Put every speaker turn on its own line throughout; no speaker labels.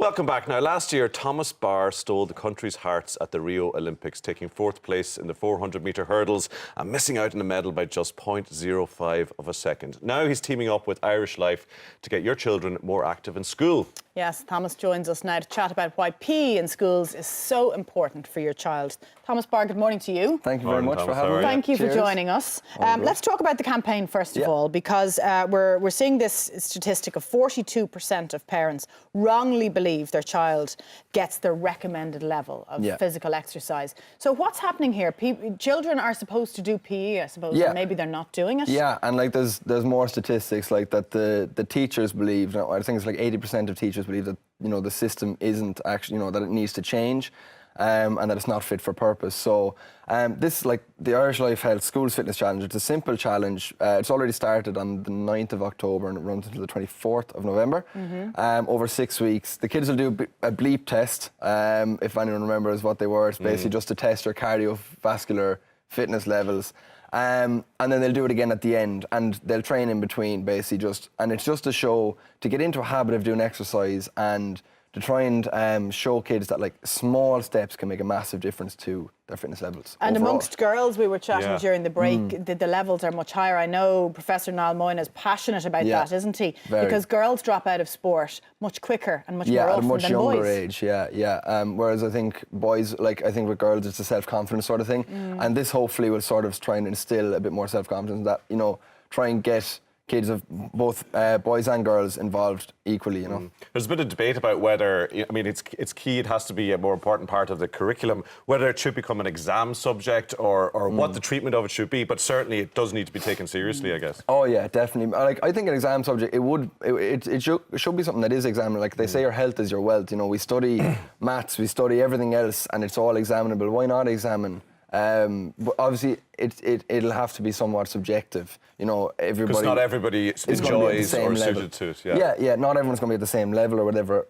Welcome back. Now, last year, Thomas Barr stole the country's hearts at the Rio Olympics, taking fourth place in the 400-metre hurdles and missing out on the medal by just 0.05 of a second. Now he's teaming up with Irish Life to get your children more active in school.
Yes, Thomas joins us now to chat about why PE in schools is so important for your child. Thomas Barr, good morning to you.
Thank you very much for having me.
Thank you for joining us. Let's talk about the campaign first of all, because we're seeing this statistic of 42% of parents wrongly believe their child gets the recommended level of physical exercise. So what's happening here? Children are supposed to do PE, I suppose, and maybe they're not doing it.
Yeah, and like there's more statistics like that the teachers believe. I think it's like 80% of teachers believe that the system isn't actually that it needs to change. And that it's not fit for purpose. So this is like the Irish Life Health Schools Fitness Challenge. It's a simple challenge. It's already started on the 9th of October and it runs until the 24th of November. Over 6 weeks. The kids will do a bleep test, if anyone remembers what they were. It's basically just to test your cardiovascular fitness levels. And then they'll do it again at the end, and they'll train in between, basically and it's just a show to get into a habit of doing exercise and to try and show kids that like small steps can make a massive difference to their fitness levels.
And
overall.
Amongst girls, we were chatting during the break, the levels are much higher. I know Professor Niall Moyne is passionate about that, isn't he?
Very.
Because girls drop out of sport much quicker and much more often
at a much
than
younger
boys.
age, whereas I think boys, I think with girls, it's a self-confidence sort of thing. And this hopefully will sort of try and instill a bit more self-confidence that, try and get kids of both boys and girls involved equally,
There's a bit of debate about whether, it's key, it has to be a more important part of the curriculum, whether it should become an exam subject or what the treatment of it should be, but certainly it does need to be taken seriously, I guess.
Oh yeah, definitely. Like I think an exam subject, it should be something that is examined. Like they say your health is your wealth, we study maths, we study everything else and it's all examinable. Why not examine? But obviously it'll have to be somewhat subjective, everybody.
Because not everybody enjoys or suited to it.
Yeah, not everyone's going to be at the same level or whatever.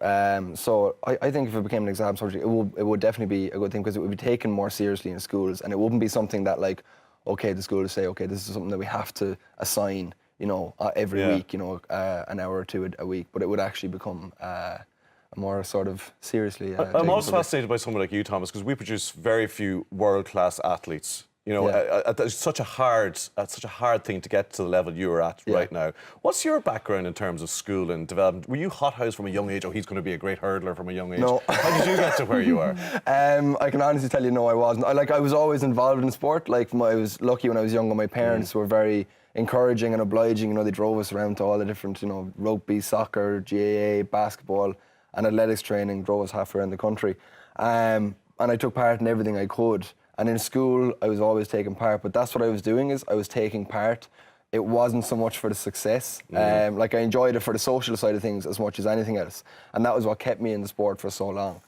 So I think if it became an exam subject, it would definitely be a good thing because it would be taken more seriously in schools, and it wouldn't be something that like, okay, the school will say, okay, this is something that we have to assign, every week, an hour or two a week, but it would actually become more sort of seriously.
I'm also fascinated by someone like you, Thomas, because we produce very few world-class athletes. It's such a hard thing to get to the level you're at right now. What's your background in terms of school and development? Were you hothoused from a young age? Oh, he's going to be a great hurdler from a young age.
No.
How did you get to where you are?
I can honestly tell you, no, I wasn't. I was always involved in sport. Like I was lucky when I was younger. My parents were very encouraging and obliging. They drove us around to all the different, rugby, soccer, GAA, basketball, and athletics training. Drove us halfway around the country, and I took part in everything I could. And in school, I was always taking part, but that's what I was doing is I was taking part. It wasn't so much for the success. I enjoyed it for the social side of things as much as anything else. And that was what kept me in the sport for so long.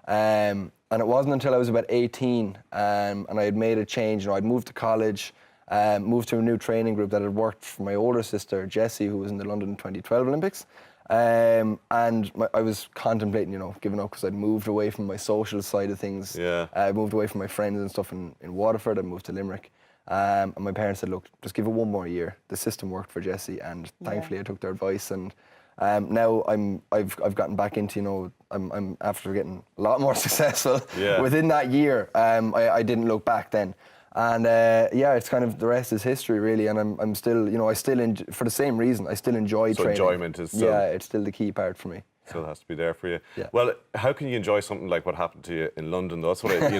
And it wasn't until I was about 18 and I had made a change. I'd moved to college, moved to a new training group that had worked for my older sister, Jessie, who was in the London 2012 Olympics. And I was contemplating, giving up because I'd moved away from my social side of things. I moved away from my friends and stuff in Waterford. I moved to Limerick. And my parents said, look, just give it one more year. The system worked for Jessie, and thankfully I took their advice. And now I've gotten back into, I'm after getting a lot more successful. Within that year, I didn't look back then. And it's kind of the rest is history, really. And I'm still, for the same reason, I still enjoy training.
So enjoyment is still...
Yeah, it's still the key part for me.
Still has to be there for you.
Yeah.
Well, how can you enjoy something like what happened to you in London, though? That's what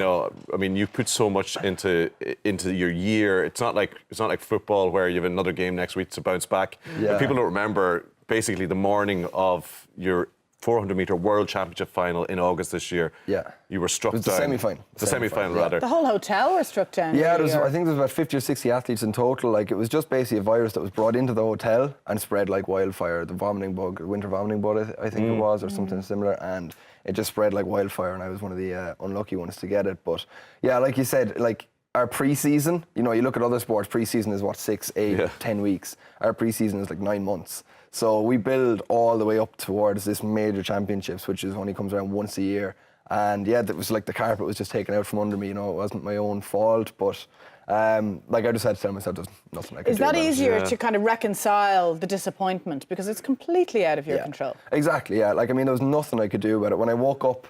you put so much into your year. It's not like football where you have another game next week to bounce back. But people don't remember basically the morning of your 400-metre World Championship final in August this year. You were struck down.
It was the semi-final.
The semi-final, rather.
The whole hotel were struck down.
Yeah, I think there was about 50 or 60 athletes in total. Like, it was just basically a virus that was brought into the hotel and spread like wildfire. The vomiting bug, winter vomiting bug, I think it was, or something similar. And it just spread like wildfire, and I was one of the unlucky ones to get it. But yeah, like you said, like our pre-season, you look at other sports, pre-season is what, 6, 8, 10 weeks. Our pre-season is like 9 months. So we build all the way up towards this major championships, which only comes around once a year. And yeah, that was like the carpet was just taken out from under me. It wasn't my own fault, but Like I just had to tell myself there's nothing I could do.
Is that
about it.
easier to kind of reconcile the disappointment because it's completely out of your control?
Exactly, yeah. Like, I mean, there was nothing I could do about it. When I woke up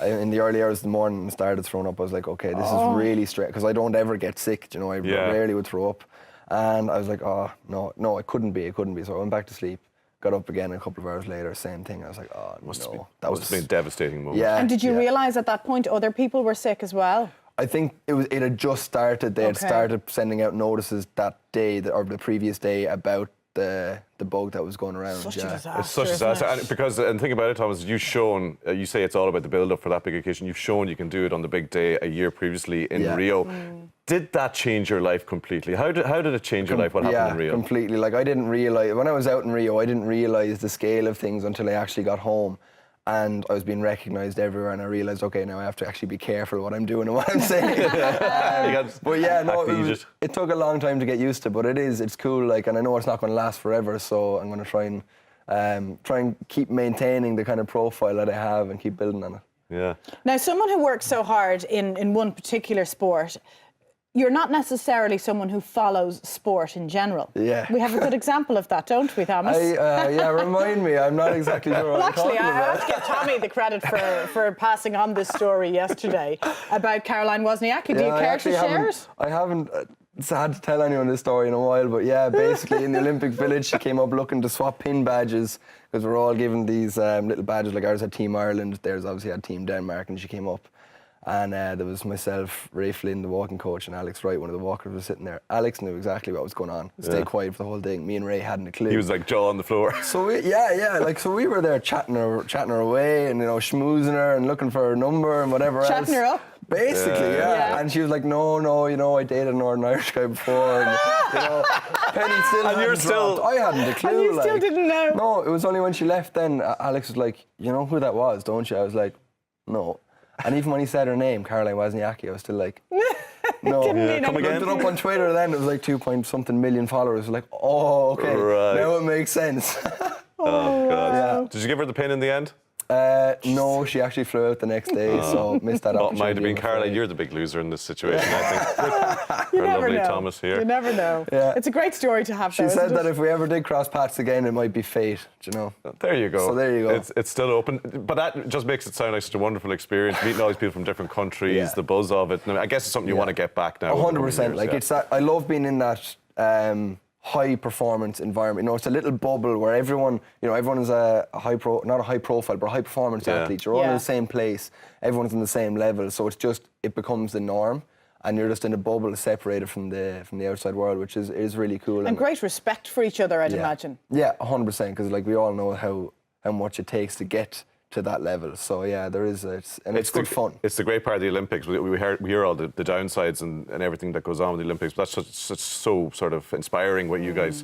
in the early hours of the morning and started throwing up, I was like, okay, this is really strange, because I don't ever get sick, you know, I rarely would throw up. And I was like, oh, no, it couldn't be. So I went back to sleep, got up again a couple of hours later, same thing. I was like, oh, no.
That must have been a devastating moment.
Yeah.
And did you realise at that point other people were sick as well?
I think it had just started. They had started sending out notices that day or the previous day about the bug that was going around.
Such a disaster.
It's such a disaster. And think about it, Thomas, you've shown, you say it's all about the build-up for that big occasion. You've shown you can do it on the big day a year previously in Rio. Did that change your life completely? How did it change your life? What happened in Rio?
Completely. Like, I didn't realise, when I was out in Rio, I didn't realise the scale of things until I actually got home. And I was being recognised everywhere, and I realised, okay, now I have to actually be careful what I'm doing and what I'm saying. But yeah, no, it took a long time to get used to, but it's cool. Like, and I know it's not going to last forever, so I'm going to try and keep maintaining the kind of profile that I have and keep building on it.
Yeah.
Now, someone who works so hard in one particular sport, you're not necessarily someone who follows sport in general.
Yeah.
We have a good example of that, don't we, Thomas?
Remind me. I'm not exactly sure what
Well,
I'm
actually,
talking
I
about.
have to give Tommy the credit for passing on this story yesterday about Caroline Wozniacki. Do you care to share it?
I haven't had to tell anyone this story in a while, but yeah, basically in the Olympic Village, she came up looking to swap pin badges, because we're all given these little badges. Like, ours had Team Ireland, theirs obviously had Team Denmark, and she came up. And there was myself, Ray Flynn, the walking coach, and Alex Wright, one of the walkers, was sitting there. Alex knew exactly what was going on. Stayed quiet for the whole thing. Me and Ray hadn't a clue.
He was like jaw on the floor.
So we were there chatting her away, and, you know, schmoozing her and looking for her number and whatever else.
Chatting her up?
Basically, yeah. And she was like, no, you know, I dated a Northern Irish guy before, and, you know, Penny still
And you're still...
dropped. I hadn't a clue.
And you still didn't know?
No, it was only when she left then, Alex was like, you know who that was, don't you? I was like, no. And even when he said her name, Caroline Wozniacki, I was still like, no.
Come
I looked it up on Twitter then, it was like 2-point-something million followers. Like, oh, okay, now it makes sense.
Oh, God.
Yeah.
Did you give her the pin in the end?
No, she actually flew out the next day, so missed that opportunity.
Might have been Caroline. You're the big loser in this situation, I think.
You
Our
never
lovely
know.
Thomas here.
You never know.
Yeah.
It's a great story to have.
She said that if we ever did cross paths again, it might be fate, do you know?
There you go.
So there you go.
It's still open. But that just makes it sound like such a wonderful experience, meeting all these people from different countries, the buzz of it. And I guess it's something you want to get back now.
100%. Like, it's that, I love being in that high performance environment. You know, it's a little bubble where everyone is not a high profile, but a high performance athlete. You're all in the same place. Everyone's in the same level. So it becomes the norm. And you're just in a bubble separated from the outside world, which is really cool.
And great respect for each other, I'd imagine.
Yeah, 100%, because like we all know how much it takes to get to that level. So yeah, there is, it's good fun.
It's the great part of the Olympics. We hear all the downsides and everything that goes on with the Olympics, but that's so sort of inspiring what you guys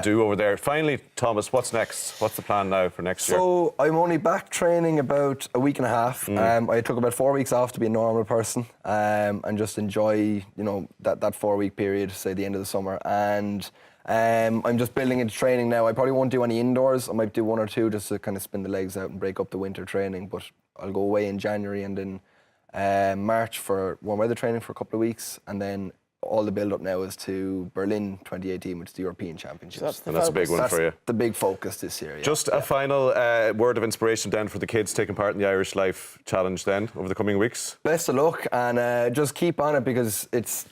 do over there. Finally, Thomas, what's next? What's the plan now for next year?
So I'm only back training about a week and a half. I took about 4 weeks off to be a normal person and just enjoy, you know, that 4 week period, say the end of the summer. And I'm just building into training now. I probably won't do any indoors. I might do 1 or 2 just to kind of spin the legs out and break up the winter training. But I'll go away in January and in March for warm weather training for a couple of weeks. And then all the build-up now is to Berlin 2018, which is the European Championships.
And that's a big one for you.
The big focus this year. Yeah.
Just a final word of inspiration then for the kids taking part in the Irish Life Challenge then over the coming weeks.
Best of luck, and just keep on it, because it's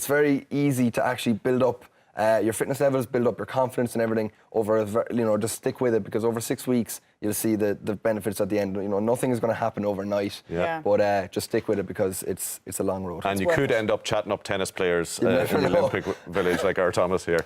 very easy to actually build up your fitness levels, build up your confidence and everything over, you know, just stick with it, because over 6 weeks you'll see the benefits at the end. You know, nothing is going to happen overnight, but just stick with it, because it's a long road.
And you could end up chatting up tennis players in the Olympic Village like our Thomas here.